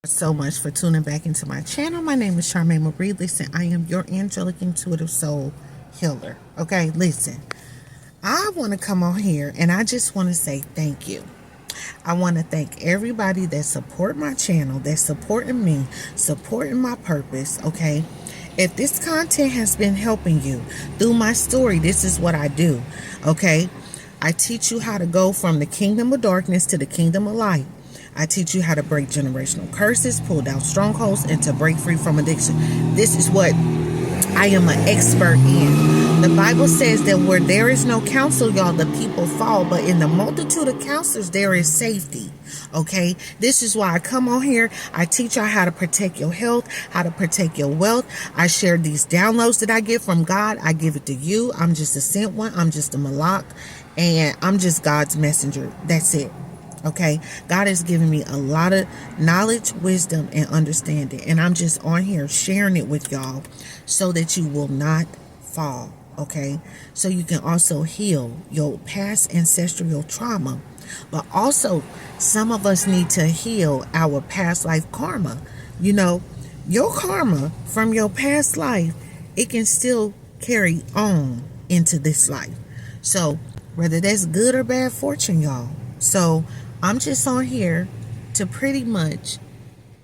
So much for tuning back into my channel. My name is Charmaine Marie. Listen, I am your angelic intuitive soul healer. Okay, listen, I want to come on here and I just want to say thank you. I want to thank everybody that support my channel, that's supporting me, supporting my purpose. Okay, if this content has been helping you through my story, this is what I do. Okay, I teach you how to go from the kingdom of darkness to the kingdom of light. I teach you how to break generational curses, pull down strongholds, and to break free from addiction. This is what I am an expert in. The Bible says that where there is no counsel, y'all, the people fall. But in the multitude of counselors, there is safety. Okay? This is why I come on here. I teach y'all how to protect your health, how to protect your wealth. I share these downloads that I get from God. I give it to you. I'm just a sent one. I'm just a malak. And I'm just God's messenger. That's it. Okay, God has given me a lot of knowledge, wisdom, and understanding, and I'm just on here sharing it with y'all so that you will not fall. Okay, so you can also heal your past ancestral trauma, but also some of us need to heal our past life karma. You know, your karma from your past life, it can still carry on into this life. So whether that's good or bad fortune, y'all. So I'm just on here to pretty much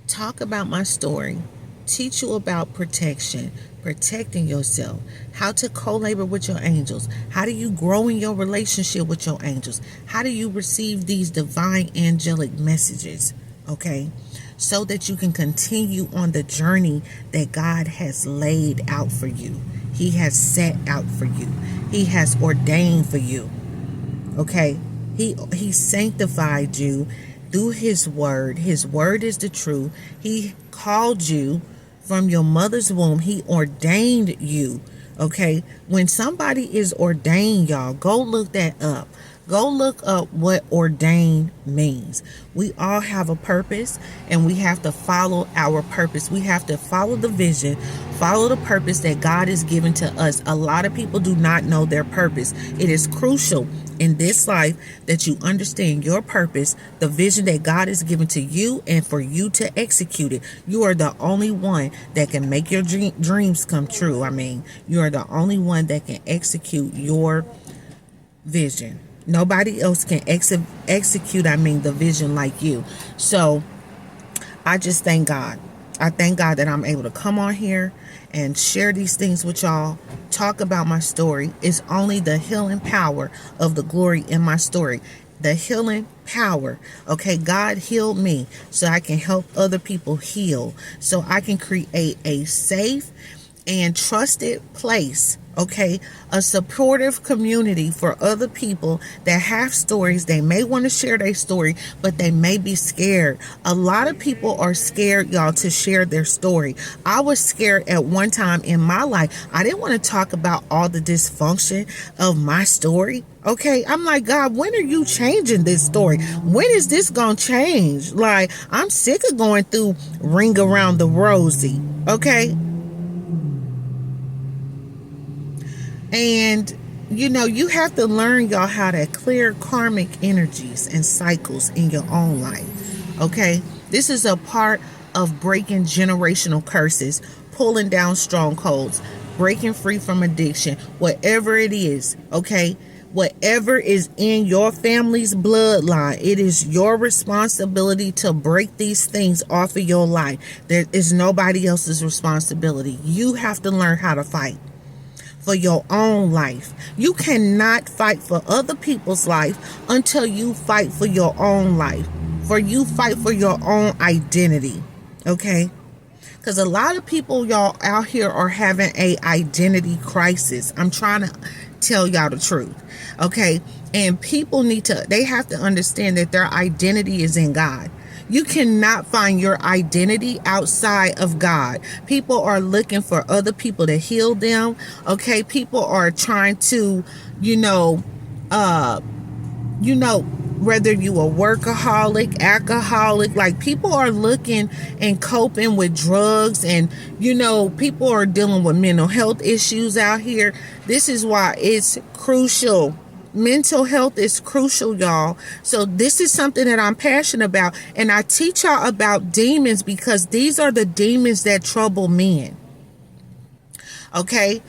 talk about my story, teach you about protection, protecting yourself, how to co-labor with your angels, how do you grow in your relationship with your angels, how do you receive these divine angelic messages, okay, so that you can continue on the journey that God has laid out for you. He has set out for you. He has ordained for you, okay. He sanctified you through his word. His word is the truth. He called you from your mother's womb. He ordained you. Okay. When somebody is ordained, y'all, go look that up. Go look up what ordained means. We all have a purpose and we have to follow our purpose. We have to follow the vision, follow the purpose that God has given to us. A lot of people do not know their purpose. It is crucial in this life that you understand your purpose, the vision that God has given to you, and for you to execute it. You are the only one that can make your dreams come true. I mean, you are the only one that can execute your vision. Nobody else can execute, the vision like you. So I just thank God. I thank God that I'm able to come on here and share these things with y'all, talk about my story. It's only the healing power of the glory in my story. The healing power. Okay, God healed me so I can help other people heal. So I can create a safe and trusted place, okay, a supportive community for other people that have stories. They may want to share their story, but they may be scared. A lot of people are scared, y'all, to share their story. I was scared at one time in my life. I didn't want to talk about all the dysfunction of my story. Okay, I'm like, God, when are you changing this story? When is this gonna change? Like, I'm sick of going through ring around the rosy. Okay. And, you have to learn, y'all, how to clear karmic energies and cycles in your own life. Okay. This is a part of breaking generational curses, pulling down strongholds, breaking free from addiction, whatever it is. Okay. Whatever is in your family's bloodline, it is your responsibility to break these things off of your life. There is nobody else's responsibility. You have to learn how to fight for your own life. You cannot fight for other people's life until you fight for your own life. For you fight for your own identity. Okay? Because a lot of people, y'all, out here are having a identity crisis. I'm trying to tell y'all the truth. Okay? And people they have to understand that their identity is in God. You cannot find your identity outside of God. People are looking for other people to heal them. Okay, people are trying to, whether you a workaholic, alcoholic, like people are looking and coping with drugs, and people are dealing with mental health issues out here. This is why it's crucial mental health is crucial, y'all. So this is something that I'm passionate about. And I teach y'all about demons because these are the demons that trouble men. Okay?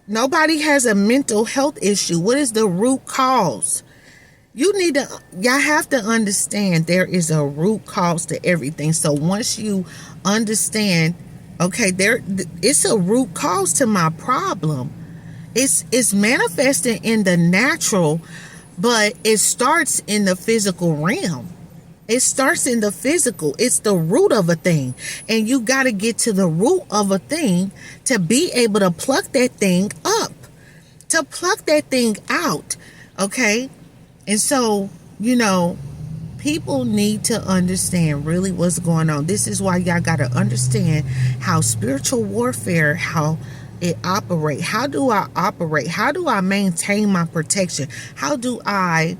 Nobody has a mental health issue. What is the root cause? Y'all have to understand there is a root cause to everything. So once you understand, okay, it's a root cause to my problem. It's manifesting in the natural, but it starts in the physical realm. It starts in the physical. It's the root of a thing. And you got to get to the root of a thing to be able to pluck that thing up, to pluck that thing out. Okay? And so, people need to understand really what's going on. This is why y'all got to understand how spiritual warfare, how it operates. How do I operate? How do I maintain my protection? How do I,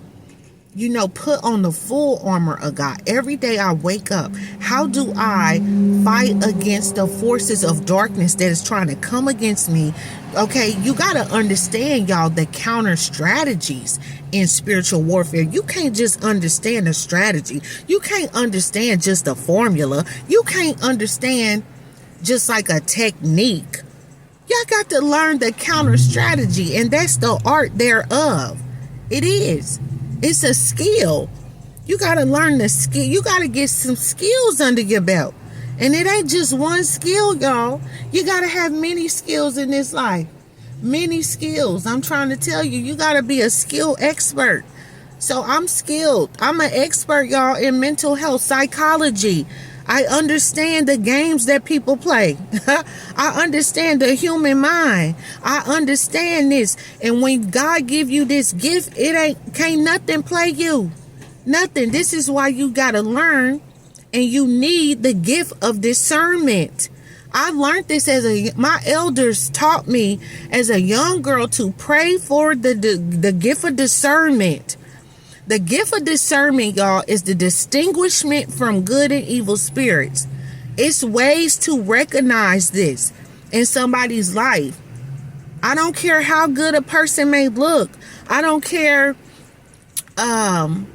put on the full armor of God? Every day I wake up, how do I fight against the forces of darkness that is trying to come against me? Okay, you got to understand, y'all, the counter strategies in spiritual warfare. You can't just understand a strategy. You can't understand just a formula. You can't understand just like a technique. Y'all got to learn the counter strategy, and that's the art thereof. It is. It's a skill. You got to learn the skill. You got to get some skills under your belt. And it ain't just one skill, y'all. You got to have many skills in this life. Many skills. I'm trying to tell you, you got to be a skill expert. So I'm skilled. I'm an expert, y'all, in mental health, psychology. I understand the games that people play. I understand the human mind. I understand this. And when God give you this gift, can't nothing play you. Nothing. This is why you got to learn, and you need the gift of discernment. I learned this my elders taught me as a young girl to pray for the gift of discernment. The gift of discernment, y'all, is the distinguishment from good and evil spirits. It's ways to recognize this in somebody's life. I don't care how good a person may look. I don't care how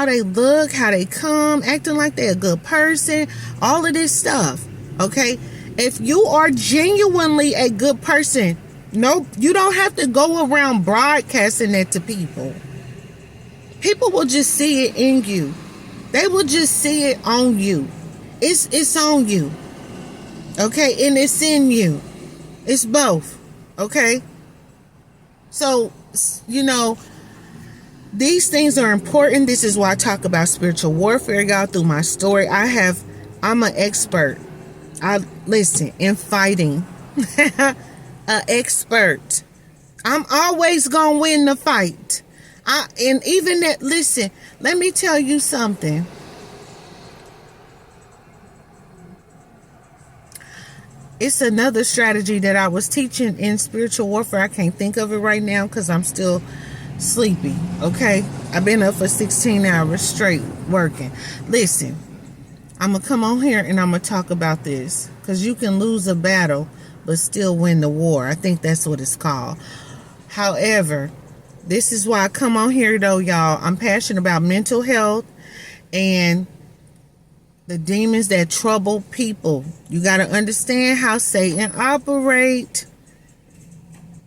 they look, how they come, acting like they're a good person, all of this stuff. Okay? If you are genuinely a good person, no, you don't have to go around broadcasting that to people. People will just see it in you. They will just see it on you. It's on you. Okay? And it's in you. It's both. Okay? So, these things are important. This is why I talk about spiritual warfare, y'all, through my story. I'm an expert. In fighting. An expert. I'm always gonna win the fight. Let me tell you something. It's another strategy that I was teaching in spiritual warfare. I can't think of it right now because I'm still sleepy. Okay? I've been up for 16 hours straight working. Listen, I'm going to come on here and I'm going to talk about this, because you can lose a battle but still win the war. I think that's what it's called. However, this is why I come on here, though, y'all. I'm passionate about mental health and the demons that trouble people. You got to understand how Satan operates.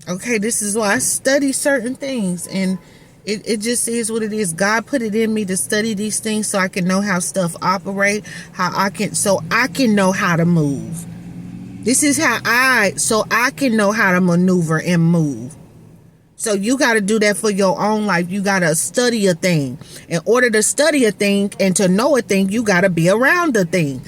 Okay, this is why I study certain things, and it just is what it is. God put it in me to study these things so I can know how stuff operate, so I can know how to move. This is so I can know how to maneuver and move. So you got to do that for your own life. You got to study a thing. In order to study a thing and to know a thing, you got to be around the thing.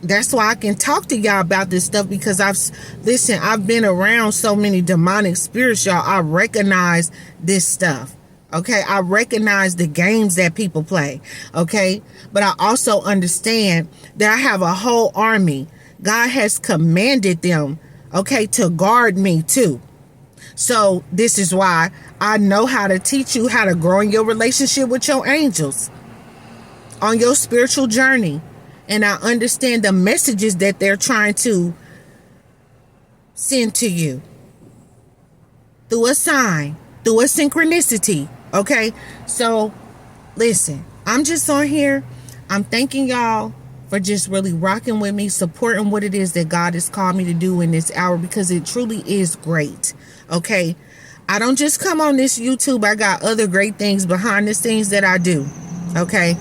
That's why I can talk to y'all about this stuff, because I've been around so many demonic spirits, y'all. I recognize this stuff. Okay. I recognize the games that people play. Okay. But I also understand that I have a whole army. God has commanded them, okay, to guard me too. So this is why I know how to teach you how to grow in your relationship with your angels on your spiritual journey. And I understand the messages that they're trying to send to you. through a sign, through a synchronicity. Okay, so listen, I'm just on here. I'm thanking y'all for just really rocking with me, supporting what it is that God has called me to do in this hour, because it truly is great. Okay, I don't just come on this YouTube. I got other great things behind the scenes that I do. Okay,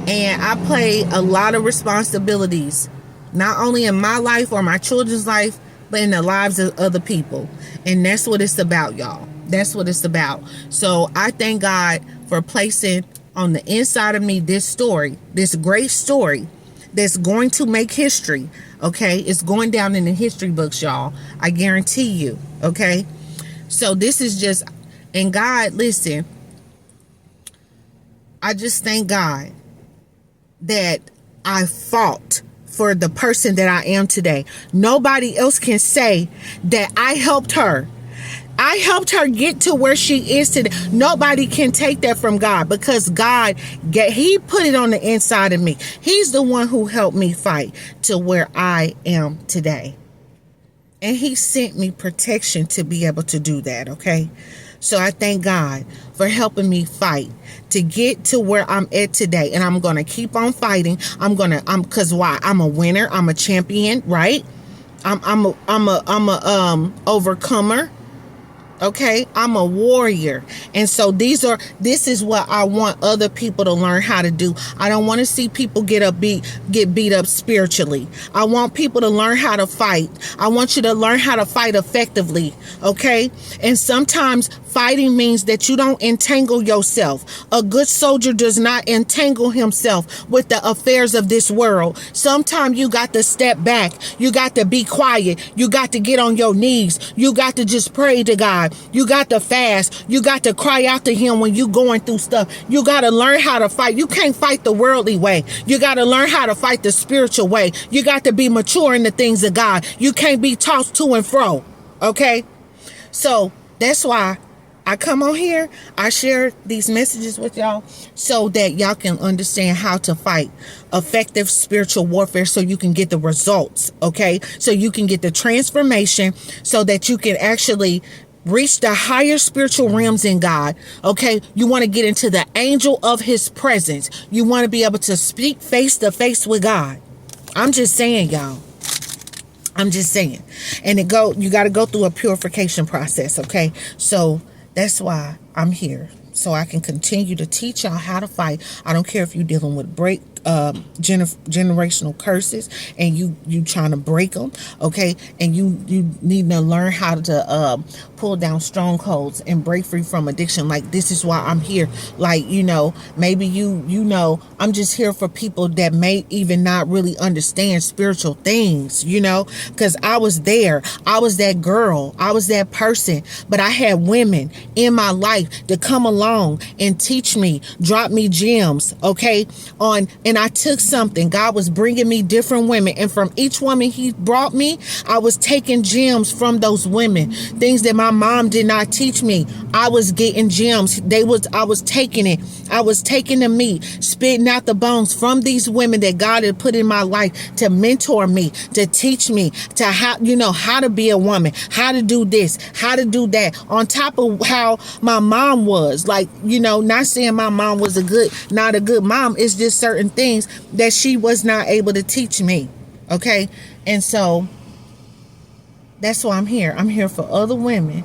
and I play a lot of responsibilities, not only in my life or my children's life, but in the lives of other people. And that's what it's about, y'all. That's what it's about. So I thank God for placing on the inside of me this story, this great story that's going to make history. Okay, it's going down in the history books, y'all. I guarantee you. Okay, so this is just, and God, listen, I just thank God that I fought for the person that I am today. Nobody else can say that I helped her. I helped her get to where she is today. Nobody can take that from God, because God, he put it on the inside of me. He's the one who helped me fight to where I am today. And he sent me protection to be able to do that, okay? So I thank God for helping me fight to get to where I'm at today. And I'm going to keep on fighting. Cause why? I'm a winner. I'm a champion, right? I'm a overcomer. Okay, I'm a warrior. And so this is what I want other people to learn how to do. I don't want to see people get beat up spiritually. I want people to learn how to fight. I want you to learn how to fight effectively. Okay, and sometimes fighting means that you don't entangle yourself. A good soldier does not entangle himself with the affairs of this world. Sometimes you got to step back. You got to be quiet. You got to get on your knees. You got to just pray to God. You got to fast. You got to cry out to him when you going through stuff. You got to learn how to fight. You can't fight the worldly way. You got to learn how to fight the spiritual way. You got to be mature in the things of God. You can't be tossed to and fro. Okay? So that's why I come on here, I share these messages with y'all so that y'all can understand how to fight effective spiritual warfare, so you can get the results, okay? So you can get the transformation, so that you can actually reach the higher spiritual realms in God, okay? You want to get into the angel of his presence. You want to be able to speak face to face with God. I'm just saying, y'all. I'm just saying. And you got to go through a purification process, okay? So that's why I'm here, so I can continue to teach y'all how to fight. I don't care if you're dealing with generational curses and you trying to break them, okay? And you need to learn how to pull down strongholds and break free from addiction. Like, this is why I'm here. Like, maybe I'm just here for people that may even not really understand spiritual things, because I was there. I was that girl. I was that person. But I had women in my life to come along and teach me, drop me gems, okay? And I took something. God was bringing me different women. And from each woman he brought me, I was taking gems from those women. Things that my mom did not teach me. I was getting gems. I was taking it. I was taking the meat, spitting out the bones from these women that God had put in my life to mentor me, to teach me to how to be a woman, how to do this, how to do that. On top of how my mom was, not saying my mom was not a good mom. It's just certain things that she was not able to teach me. Okay. And so that's why I'm here. I'm here for other women